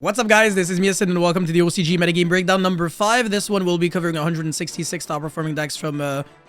What's up, guys? This is Malice and welcome to the OCG Metagame Breakdown number 5. This one will be covering 166 top-performing decks from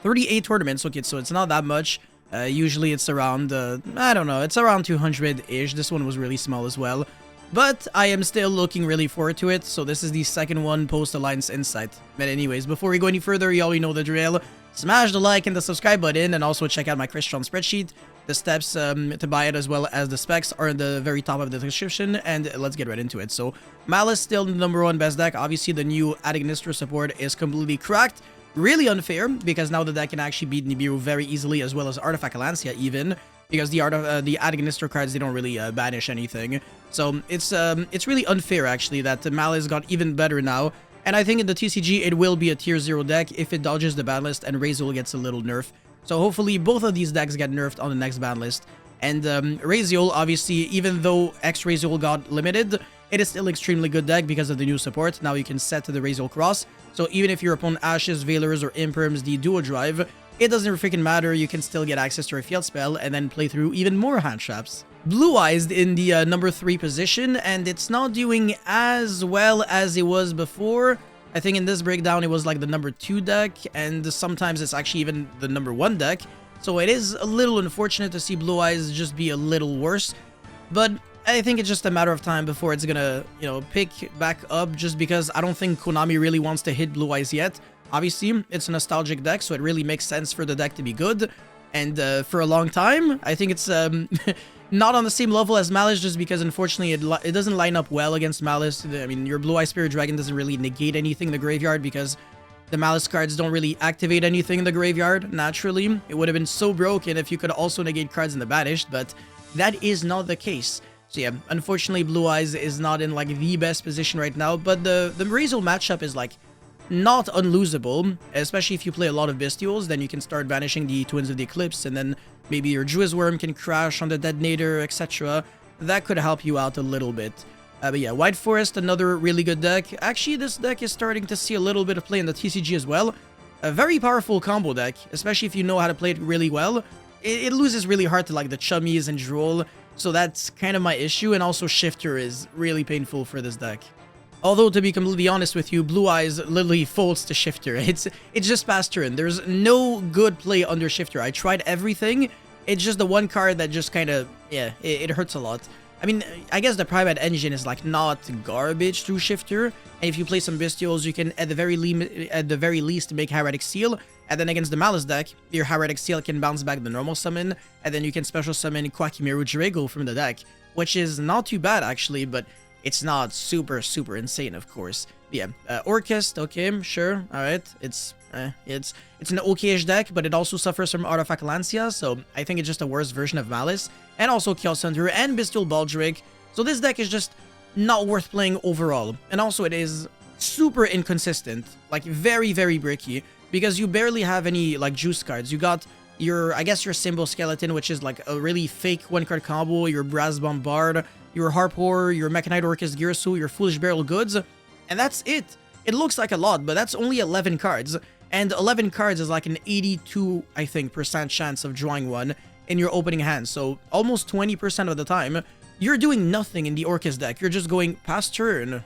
38 tournaments. Okay, so it's not that much. Usually it's around, I don't know, it's around 200-ish. This one was really small as well. But I am still looking really forward to it. So this is the second one post-Alliance Insight. But anyways, before we go any further, you already know the drill. Smash the like and the subscribe button, and also check out my Crystron spreadsheet. The steps to buy it as well as the specs are at the very top of the description, and let's get right into it. So Malice still the #1 best deck. Obviously the new Administrator support is completely cracked. Really unfair, because now the deck can actually beat Nibiru very easily, as well as Artifact Lancea even, because the Administrator cards, they don't really banish anything. So it's really unfair actually that Malice got even better now. And I think in the TCG it will be a tier 0 deck if it dodges the ban list and Ryzeal gets a little nerf. So hopefully both of these decks get nerfed on the next ban list. And Ryzeal, obviously, even though Ryzeal got limited, it is still extremely good deck because of the new support. Now you can set to the Ryzeal cross. So even if your opponent Ashes, Veilers, or Imperms the duo drive, it doesn't freaking matter. You can still get access to a field spell and then play through even more hand traps. Blue Eyes in the #3 position, and it's not doing as well as it was before. I think in this breakdown it was like the #2 deck, and sometimes it's actually even the #1 deck. So it is a little unfortunate to see Blue Eyes just be a little worse, but I think it's just a matter of time before it's gonna, pick back up, just because I don't think Konami really wants to hit Blue Eyes yet. Obviously, it's a nostalgic deck, so it really makes sense for the deck to be good. And for a long time, I think it's not on the same level as Malice, just because unfortunately it doesn't line up well against Malice. I mean, your Blue Eye Spirit Dragon doesn't really negate anything in the graveyard, because the Malice cards don't really activate anything in the graveyard naturally. It would have been so broken if you could also negate cards in the banished, but that is not the case. So yeah, unfortunately Blue Eyes is not in like the best position right now, but the Ryzeal matchup is like not unlosable, especially if you play a lot of Bestials. Then you can start banishing the Twins of the Eclipse, and then maybe your Druid's Worm can crash on the Detonator, etc. That could help you out a little bit. But yeah, White Forest, another really good deck. Actually, this deck is starting to see a little bit of play in the TCG as well. A very powerful combo deck, especially if you know how to play it really well. It loses really hard to like the Chummies and Droll, so that's kind of my issue. And also Shifter is really painful for this deck. Although, to be completely honest with you, Blue Eyes literally folds to Shifter. It's just past turn. There's no good play under Shifter. I tried everything. It's just the one card that just kind of, yeah, it hurts a lot. I mean, I guess the Private Engine is like not garbage through Shifter. And if you play some Bestials, you can at the very least make Heretic Seal. And then against the Malice deck, your Heretic Seal can bounce back the normal summon. And then you can special summon Quackimiru Drago from the deck, which is not too bad actually, but it's not super insane, of course. But yeah, Orchest, okay, sure, alright. It's an okay-ish deck, but it also suffers from Artifact Lancea, so I think it's just a worse version of Malice. And also Chaos Hunter and Bestial Baldric. So this deck is just not worth playing overall. And also it is super inconsistent, like very bricky, because you barely have any like juice cards. You got your, I guess, your Symbol Skeleton, which is like a really fake one-card combo, your Brass Bombard, your Harp Horror, your Mechanite Orchest Girsu, your Foolish Barrel Goods, and that's it. It looks like a lot, but that's only 11 cards, and 11 cards is like an 82, I think, % chance of drawing one in your opening hand, so almost 20% of the time, you're doing nothing in the Orchest deck. You're just going past turn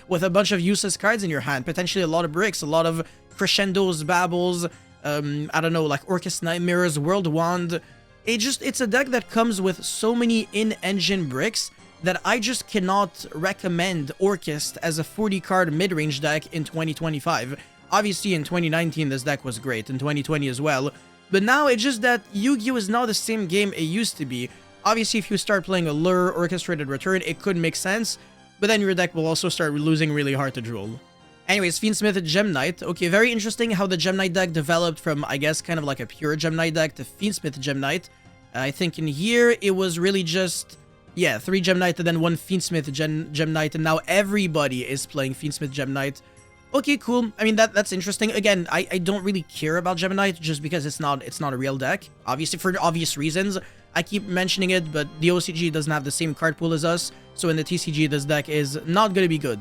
with a bunch of useless cards in your hand, potentially a lot of bricks, a lot of Crescendos, Babbles, I don't know, like Orchest Nightmares, World Wand. It's a deck that comes with so many in-engine bricks that I just cannot recommend Orchest as a 40-card mid-range deck in 2025. Obviously, in 2019, this deck was great, in 2020 as well, but now it's just that Yu-Gi-Oh! Is not the same game it used to be. Obviously, if you start playing a Lure Orchestrated Return, it could make sense, but then your deck will also start losing really hard to Droll. Anyways, Fiendsmith Gem Knight. Okay, very interesting how the Gem Knight deck developed from, I guess, kind of like a pure Gem Knight deck to Fiendsmith Gem Knight. I think in here, it was really just, yeah, 3 Gem Knight and then 1 Fiendsmith Gem Knight, and now everybody is playing Fiendsmith Gem Knight. Okay, cool. I mean, that's interesting. Again, I don't really care about Gem Knight just because it's not a real deck. Obviously, for obvious reasons. I keep mentioning it, but the OCG doesn't have the same card pool as us, so in the TCG, this deck is not going to be good.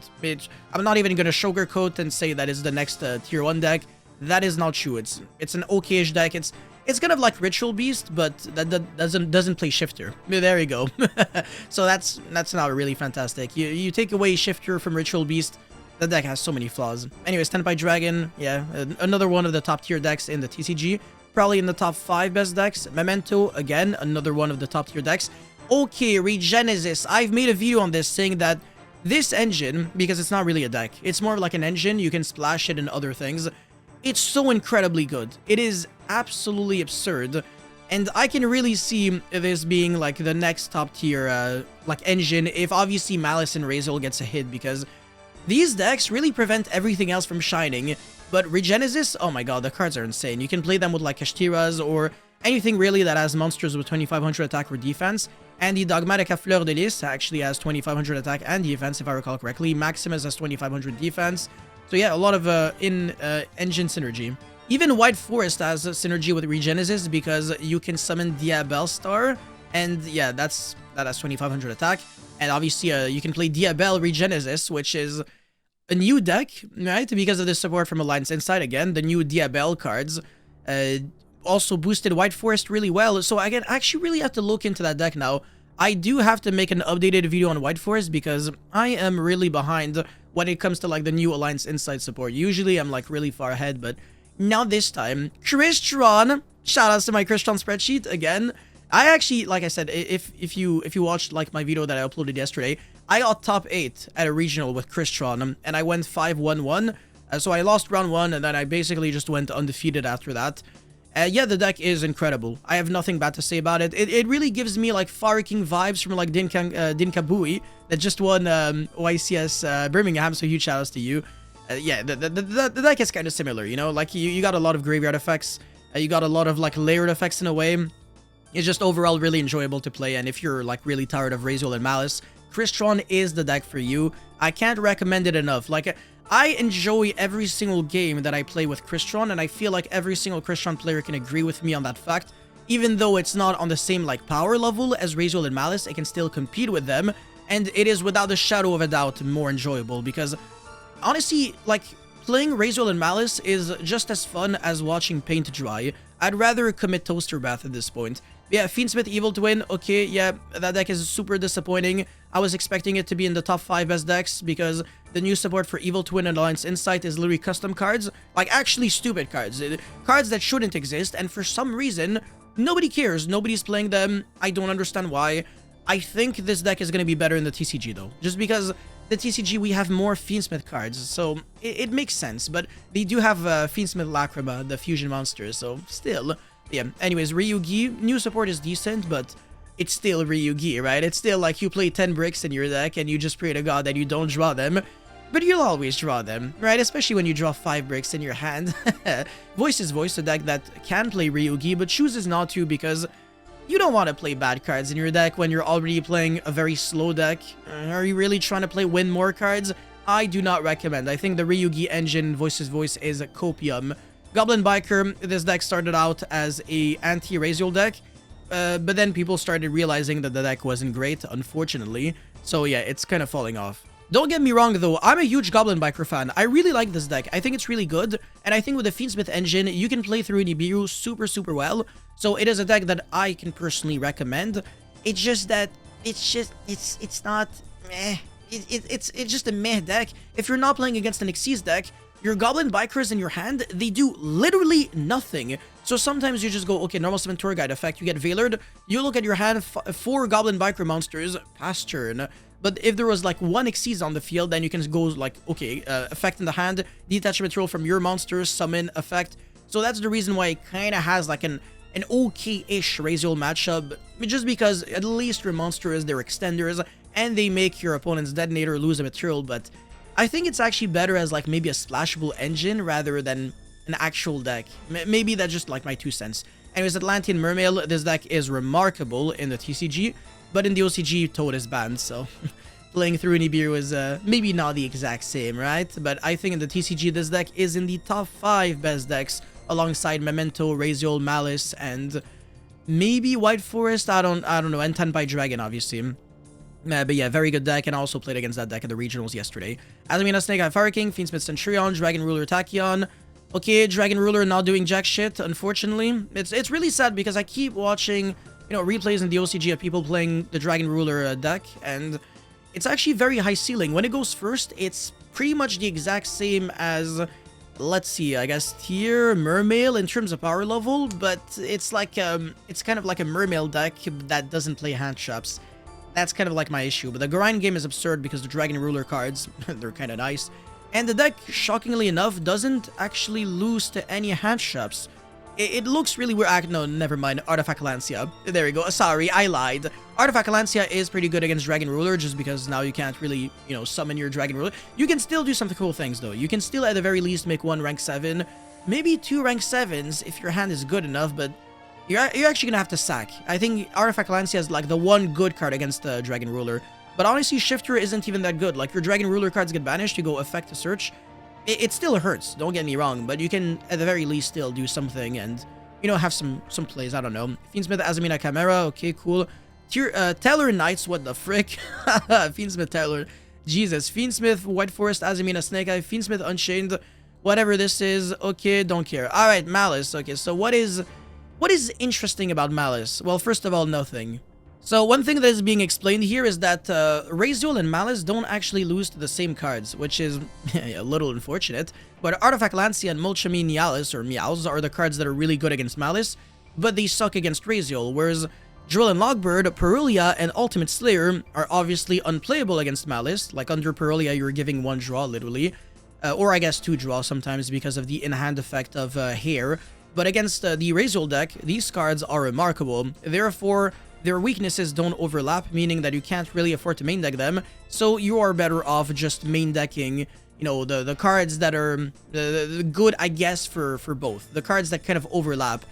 I'm not even going to sugarcoat and say that it's the next tier 1 deck. That is not true. It's an okay-ish deck. It's It's kind of like Ritual Beast, but that doesn't play Shifter. There you go. So that's not really fantastic. You take away Shifter from Ritual Beast, the deck has so many flaws. Anyways, Tenpai Dragon, yeah, another one of the top tier decks in the TCG. Probably in the top 5 best decks. Memento, again, another one of the top tier decks. Okay, Regenesis. I've made a video on this saying that this engine, because it's not really a deck, it's more like an engine, you can splash it in other things. It's so incredibly good. It is absolutely absurd. And I can really see this being like the next top tier like engine if obviously Malice and Ryzeal gets a hit, because these decks really prevent everything else from shining. But Regenesis, oh my god, the cards are insane. You can play them with like Kashtiras or anything really that has monsters with 2500 attack or defense. And the Dogmatica Fleur de Lis actually has 2500 attack and defense, if I recall correctly. Maximus has 2500 defense. So yeah, a lot of engine synergy. Even White Forest has a synergy with Regenesis because you can summon Diabel Star. And yeah, that has 2500 attack. And obviously you can play Diabel Regenesis, which is a new deck, right? Because of the support from Alliance Insight again, the new Diabel cards also boosted White Forest really well. So I actually really have to look into that deck now. I do have to make an updated video on White Forest because I am really behind when it comes to like the new Alliance Insight support. Usually I'm like really far ahead, but not this time. Crystron, shout outs to my Crystron spreadsheet again. I actually, like I said, if you watched like my video that I uploaded yesterday, I got top 8 at a regional with Crystron, and I went 5-1-1. So I lost round 1, and then I basically just went undefeated after that. Yeah, the deck is incredible. I have nothing bad to say about it. It really gives me like Fire King vibes from like Dinkabui that just won OICS Birmingham, so huge shoutouts to you. Yeah, the deck is kind of similar, you know? Like, you got a lot of graveyard effects. You got a lot of like layered effects in a way. It's just overall really enjoyable to play, and if you're like really tired of Ryzeal and Malice, Crystron is the deck for you. I can't recommend it enough. Like, I enjoy every single game that I play with Crystron, and I feel like every single Crystron player can agree with me on that fact. Even though it's not on the same like power level as Ryzeal and Malice, it can still compete with them, and it is without a shadow of a doubt more enjoyable, because honestly, like, playing Ryzeal and Malice is just as fun as watching paint dry. I'd rather commit Toaster Bath at this point. Yeah, Fiendsmith Evil Twin, okay, yeah, that deck is super disappointing. I was expecting it to be in the top 5 best decks because the new support for Evil Twin and Alliance Insight is literally custom cards. Like, actually stupid cards. Cards that shouldn't exist, and for some reason, nobody cares. Nobody's playing them. I don't understand why. I think this deck is going to be better in the TCG, though. Just because the TCG, we have more Fiendsmith cards, so it makes sense. But they do have Fiendsmith Lacrima, the fusion monster, so still... Yeah, anyways, Ryugi, new support is decent, but it's still Ryugi, right? It's still like you play 10 bricks in your deck and you just pray to God that you don't draw them, but you'll always draw them, right? Especially when you draw 5 bricks in your hand. Voice is Voice, a deck that can play Ryugi, but chooses not to because you don't want to play bad cards in your deck when you're already playing a very slow deck. Are you really trying to win more cards? I do not recommend. I think the Ryugi engine, Voice is Voice, is a copium. Goblin Biker, this deck started out as a anti-Ryzeal deck, but then people started realizing that the deck wasn't great, unfortunately. So yeah, it's kind of falling off. Don't get me wrong though, I'm a huge Goblin Biker fan. I really like this deck. I think it's really good, and I think with the Fiendsmith engine, you can play through Nibiru super well. So it is a deck that I can personally recommend. It's just that it's not meh. It's just a meh deck. If you're not playing against an Xyz deck, your Goblin Bikers in your hand, they do literally nothing. So sometimes you just go, okay, normal summon tour guide effect, you get Veilered, you look at your hand, 4 Goblin Biker monsters, pass turn. But if there was like 1 Xyz on the field, then you can go like, okay, effect in the hand, detachment roll from your monsters, summon, effect. So that's the reason why it kind of has like an okay-ish Ryzeal matchup, just because at least your monster is their extenders, and they make your opponent's detonator lose a material, but I think it's actually better as like maybe a splashable engine rather than an actual deck. Maybe that's just like my 2 cents. Anyways, Atlantean Mermail, this deck is remarkable in the TCG, but in the OCG, Toad is banned, so playing through Nibiru is maybe not the exact same, right? But I think in the TCG, this deck is in the top 5 best decks, alongside Memento, Ryzeal, Malice, and maybe White Forest, I don't know, and Tenpai Dragon, obviously. But yeah, very good deck, and I also played against that deck in the regionals yesterday. Azamina Snake, Fire King, Fiendsmith Centurion, Dragon Ruler Tachyon, Okay, Dragon Ruler not doing jack shit, unfortunately. It's really sad because I keep watching, you know, replays in the OCG of people playing the Dragon Ruler deck, and it's actually very high ceiling. When it goes first, it's pretty much the exact same as, let's see, I guess tier Mermail in terms of power level, but it's like it's kind of like a Mermail deck that doesn't play hand traps. That's kind of like my issue. But the grind game is absurd because the Dragon Ruler cards, they're kind of nice. And the deck, shockingly enough, doesn't actually lose to any hand traps. It looks really weird. No, never mind. Artifact Lancea. There we go. Sorry, I lied. Artifact Lancea is pretty good against Dragon Ruler just because now you can't really, you know, summon your Dragon Ruler. You can still do some cool things, though. You can still, at the very least, make 1 rank 7. Maybe 2 rank 7s if your hand is good enough, but you're actually going to have to sack. I think Artifact Lancea is like the one good card against Dragon Ruler. But honestly, Shifter isn't even that good. Like, your Dragon Ruler cards get banished, you go effect to search. It still hurts, don't get me wrong, but you can, at the very least, still do something and, you know, have some plays, I don't know. Fiendsmith, Azamina, Chimera, okay, cool. Teller Knights, what the frick? Fiendsmith, Teller, Jesus. Fiendsmith, White Forest, Azamina, Snake Eye, Fiendsmith, Unchained, whatever this is, okay, don't care. Alright, Malice, okay, so what is interesting about Malice? Well, first of all, nothing. So one thing that is being explained here is that Ryzeal and Malice don't actually lose to the same cards, which is a little unfortunate. But Artifact Lancea and Mulchami Nialis, or Meows, are the cards that are really good against Malice, but they suck against Ryzeal, whereas Drill and Logbird, Perulia, and Ultimate Slayer are obviously unplayable against Malice. Like under Perulia, you're giving 1 draw, literally. Or I guess 2 draws sometimes because of the in-hand effect of Hair. But against the Ryzeal deck, these cards are remarkable. Therefore, their weaknesses don't overlap, meaning that you can't really afford to main deck them, so you are better off just main decking, you know, the cards that are the good, I guess, for both. The cards that kind of overlap.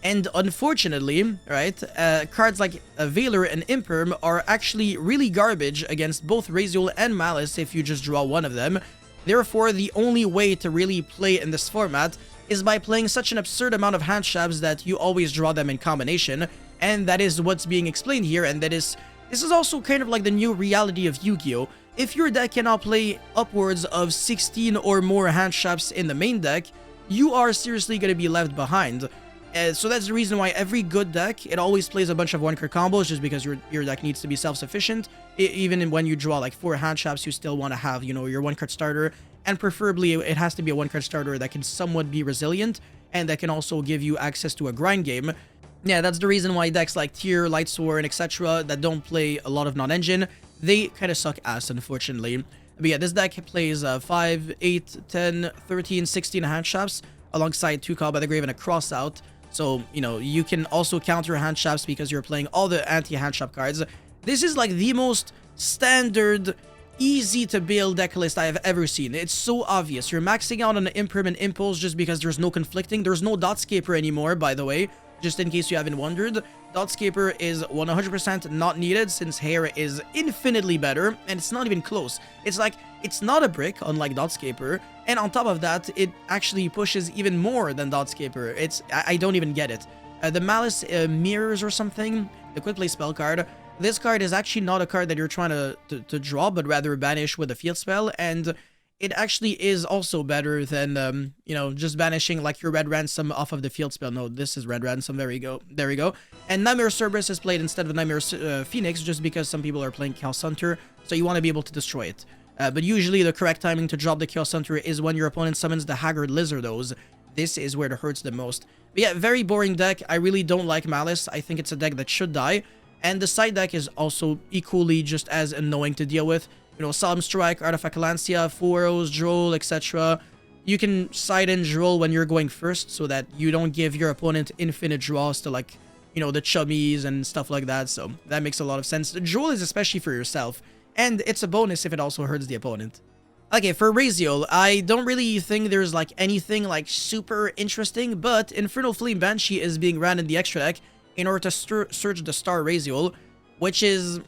And unfortunately, right, cards like Veiler and Imperm are actually really garbage against both Ryzeal and Malice if you just draw one of them. Therefore, the only way to really play in this format is by playing such an absurd amount of hand traps that you always draw them in combination. And that is what's being explained here, and this is also kind of like the new reality of Yu-Gi-Oh! If your deck cannot play upwards of 16 or more hand traps in the main deck, you are seriously going to be left behind. So that's the reason why every good deck, it always plays a bunch of 1-card combos, just because your deck needs to be self-sufficient. Even when you draw like 4 hand traps, you still want to have, you know, your 1-card starter, and preferably it has to be a 1-card starter that can somewhat be resilient, and that can also give you access to a grind game. Yeah, that's the reason why decks like Tier, Lightsworn, etc. that don't play a lot of non-engine, they kind of suck ass, unfortunately. But yeah, this deck plays 5, 8, 10, 13, 16 hand traps, alongside 2 Call by the Grave and a Crossout. So, you know, you can also counter hand traps because you're playing all the anti-hand trap cards. This is like the most standard, easy to build deck list I have ever seen. It's so obvious. You're maxing out on the Imperm and Impulse just because there's no conflicting. There's no Dotscaper anymore, by the way. Just in case you haven't wondered, Dotscaper is 100% not needed since Hair is infinitely better, and it's not even close. It's like, it's not a brick, unlike Dotscaper, and on top of that, it actually pushes even more than Dotscaper. I don't even get it. The Malice Mirrors or something, the quick play spell card, this card is actually not a card that you're trying to draw, but rather banish with a field spell, and it actually is also better than, you know, just banishing like your Red Ransom off of the field spell. No, this is Red Ransom. There we go. There we go. And Nightmare Cerberus is played instead of Nightmare Phoenix just because some people are playing Chaos Hunter, so you want to be able to destroy it. But usually the correct timing to drop the Chaos Hunter is when your opponent summons the Haggard Lizardos. This is where it hurts the most. But yeah, very boring deck. I really don't like Malice. I think it's a deck that should die. And the side deck is also equally just as annoying to deal with. You know, Solemn Strike, Artifact Lancea, Foros, Droll, etc. You can side in Droll when you're going first so that you don't give your opponent infinite draws to, like, you know, the chummies and stuff like that. So that makes a lot of sense. Droll is especially for yourself, and it's a bonus if it also hurts the opponent. Okay, for Ryzeal, I don't really think there's like anything like super interesting, but Infernal Flame Banshee is being ran in the extra deck in order to search the Star Ryzeal, which is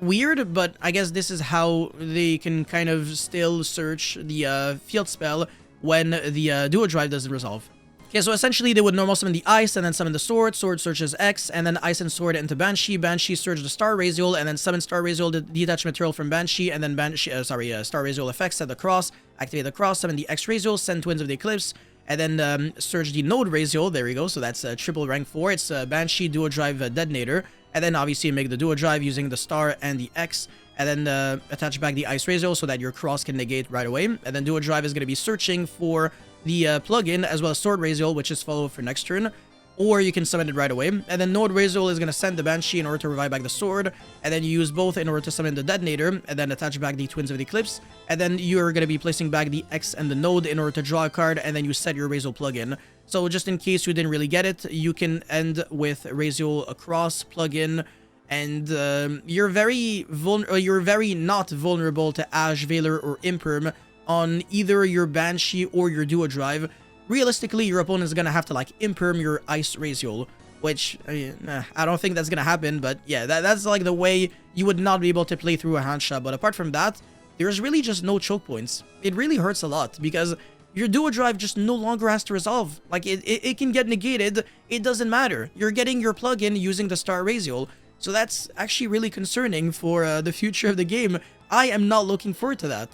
weird, but I guess this is how they can kind of still search the field spell when the Duo Drive doesn't resolve. Okay, so essentially they would normal summon the Ice and then summon the Sword. Sword searches X, and then Ice and Sword into Banshee. Banshee searches the Star Ryzeal, and then summon Star Ryzeal to detach material from Banshee, and then Star Ryzeal effects at the cross. Activate the cross, summon the X Ryzeal, send Twins of the Eclipse, and then search the Node Ryzeal. There we go. So that's triple rank 4. It's Banshee Duo Drive Detonator, and then obviously make the Duo Drive using the Star and the X, and then attach back the Ice Ryzeal so that your cross can negate right away. And then Duo Drive is going to be searching for the plugin as well as Sword Ryzeal, which is follow for next turn. Or you can summon it right away. And then Node Ryzeal is going to send the Banshee in order to revive back the sword. And then you use both in order to summon the Detonator. And then attach back the Twins of the Eclipse. And then you're going to be placing back the X and the Node in order to draw a card. And then you set your Ryzeal plugin. So just in case you didn't really get it, you can end with Ryzeal across plugin. And you're very not vulnerable to Ash, Valor, or Imperm on either your Banshee or your Duo Drive. Realistically, your opponent is going to have to, like, Imperm your Ice Ryzeal, which, I don't think that's going to happen, but yeah, that's, like, the way you would not be able to play through a hand shot. But apart from that, there's really just no choke points. It really hurts a lot, because your Duo Drive just no longer has to resolve. Like, it can get negated, it doesn't matter. You're getting your plugin using the Star Ryzeal, so that's actually really concerning for the future of the game. I am not looking forward to that.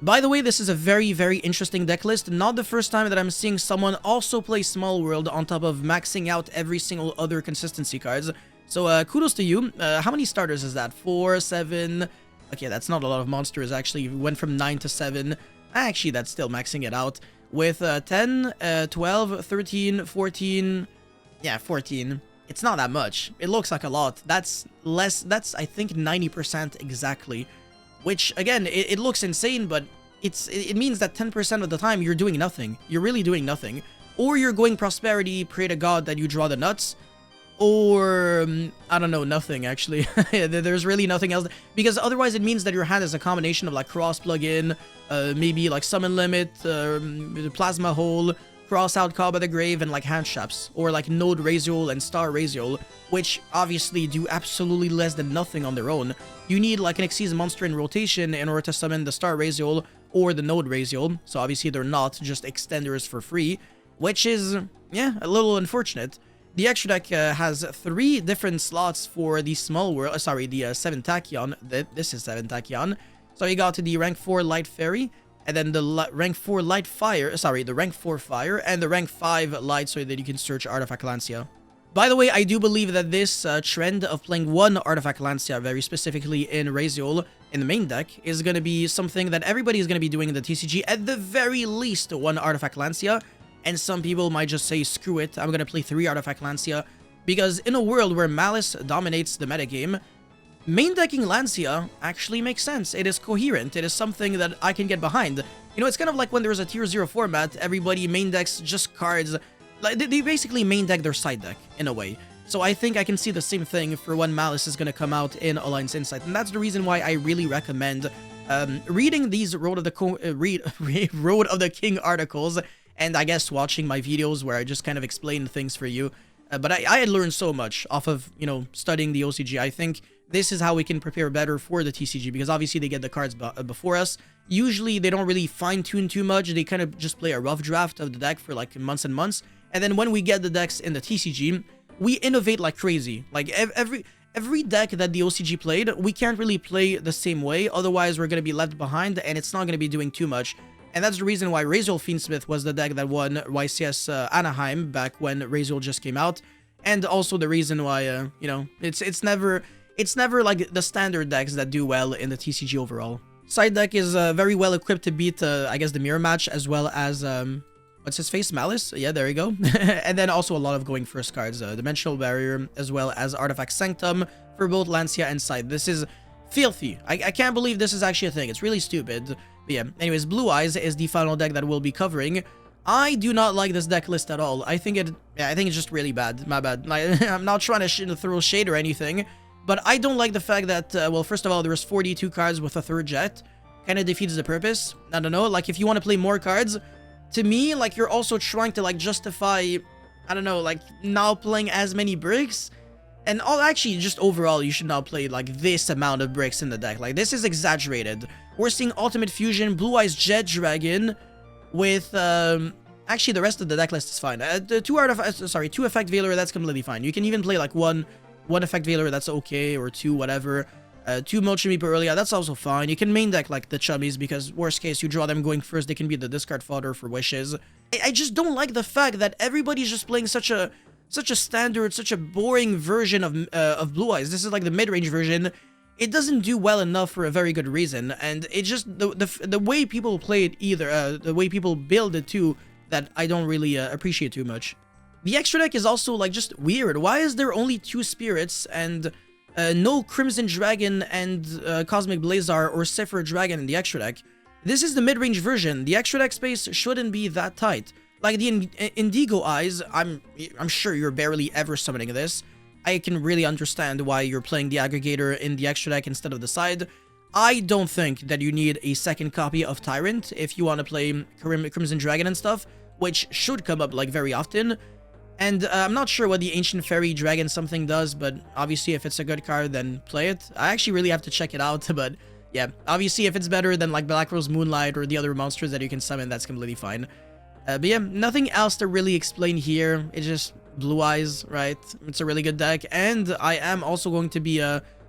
By the way, this is a very, very interesting deck list. Not the first time that I'm seeing someone also play Small World on top of maxing out every single other consistency cards. So kudos to you. How many starters is that? 4, 7... Okay, that's not a lot of monsters, actually. Went from 9 to 7. Actually, that's still maxing it out. With 10, 12, 13, 14... Yeah, 14. It's not that much. It looks like a lot. That's less... That's, I think, 90% exactly. Which, again, it looks insane, but it means that 10% of the time you're doing nothing. You're really doing nothing. Or you're going Prosperity, pray to God that you draw the nuts. Or, I don't know, nothing, actually. There's really nothing else. Because otherwise it means that your hand is a combination of, like, Cross Plugin, maybe, like, Summon Limit, Plasma Hole, Cross Out Cob of the Grave, and, like, Hand Traps. Or, like, Node Ryzeal and Star Ryzeal, which obviously do absolutely less than nothing on their own. You need, like, an Xyz monster in rotation in order to summon the Star Ryzeal or the Node Ryzeal. So obviously they're not just extenders for free, which is, yeah, a little unfortunate. The extra deck has 3 different slots for the Small World, the 7 Tachyon. This is 7 Tachyon. So you got to the rank 4 Light Fairy, and then the rank 4 Light Fire, the rank 4 Fire, and the rank 5 Light, so that you can search Artifact Lancea. By the way, I do believe that this trend of playing one Artifact Lancea, very specifically in Ryzeal, in the main deck, is going to be something that everybody is going to be doing in the TCG, at the very least one Artifact Lancea, and some people might just say, screw it, I'm going to play 3 Artifact Lancea, because in a world where Malice dominates the metagame, main decking Lancea actually makes sense. It is coherent, it is something that I can get behind. You know, it's kind of like when there was a tier 0 format, everybody main decks just cards. Like, they basically main deck their side deck, in a way. So I think I can see the same thing for when Malice is going to come out in Alliance Insight. And that's the reason why I really recommend reading these Road of the King articles, and I guess watching my videos where I just kind of explain things for you. But I had learned so much off of, you know, studying the OCG. I think this is how we can prepare better for the TCG, because obviously they get the cards before us. Usually they don't really fine-tune too much. They kind of just play a rough draft of the deck for like months and months. And then when we get the decks in the TCG, we innovate like crazy. Like every deck that the OCG played, we can't really play the same way. Otherwise, we're going to be left behind and it's not going to be doing too much. And that's the reason why Ryzeal Fiendsmith was the deck that won YCS Anaheim back when Ryzeal just came out. And also the reason why, you know, it's never like the standard decks that do well in the TCG overall. Side deck is very well equipped to beat, I guess, the mirror match, as well as, what's his face? Malice? Yeah, there you go. And then also a lot of going first cards, Dimensional Barrier, as well as Artifact Sanctum for both Lancea and Side. This is filthy. I can't believe this is actually a thing. It's really stupid. But yeah, anyways, Blue Eyes is the final deck that we'll be covering. I do not like this deck list at all. I think it's just really bad. My bad. Like, I'm not trying to throw shade or anything, but I don't like the fact that, well, first of all, there's 42 cards with a 3rd jet. Kind of defeats the purpose. I don't know, like, if you want to play more cards, to me, like, you're also trying to, like, justify, I don't know, like, now playing as many bricks. And actually, just overall, you should not play, like, this amount of bricks in the deck. Like, this is exaggerated. We're seeing Ultimate Fusion, Blue Eyes Jet Dragon, with, actually, the rest of the deck list is fine. 2 Effect Veiler, that's completely fine. You can even play, like, one Effect Veiler, that's okay, or 2, whatever. 2 Motion Reaper earlier, that's also fine. You can main deck like the Chubbies because worst case you draw them going first, they can be the discard fodder for wishes. I just don't like the fact that everybody's just playing such a standard, such a boring version of Blue Eyes. This is like the mid-range version. It doesn't do well enough for a very good reason, and it just the way people play it either, the way people build it too, that I don't really appreciate too much. The extra deck is also like just weird. Why is there only 2 spirits and no Crimson Dragon and Cosmic Blazar or Zephyr Dragon in the extra deck? This is the mid-range version. The extra deck space shouldn't be that tight. Like the Indigo Eyes, I'm sure you're barely ever summoning this. I can really understand why you're playing the Aggregator in the extra deck instead of the side. I don't think that you need a second copy of Tyrant if you want to play Crimson Dragon and stuff, which should come up like very often. And I'm not sure what the Ancient Fairy Dragon something does, but obviously if it's a good card, then play it. I actually really have to check it out, but yeah, obviously if it's better than like Black Rose Moonlight or the other monsters that you can summon, that's completely fine. But yeah, nothing else to really explain here. It's just Blue Eyes, right? It's a really good deck, and I am also going to be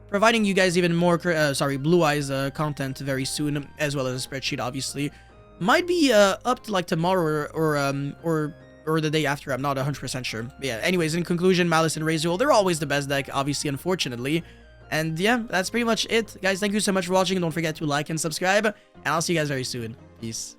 providing you guys even more Blue Eyes content very soon, as well as a spreadsheet, obviously. Might be up to like tomorrow or the day after. I'm not 100% sure. But yeah, anyways, in conclusion, Malice and Ryzeal, they're always the best deck, obviously, unfortunately. And yeah, that's pretty much it. Guys, thank you so much for watching. Don't forget to like and subscribe, and I'll see you guys very soon. Peace.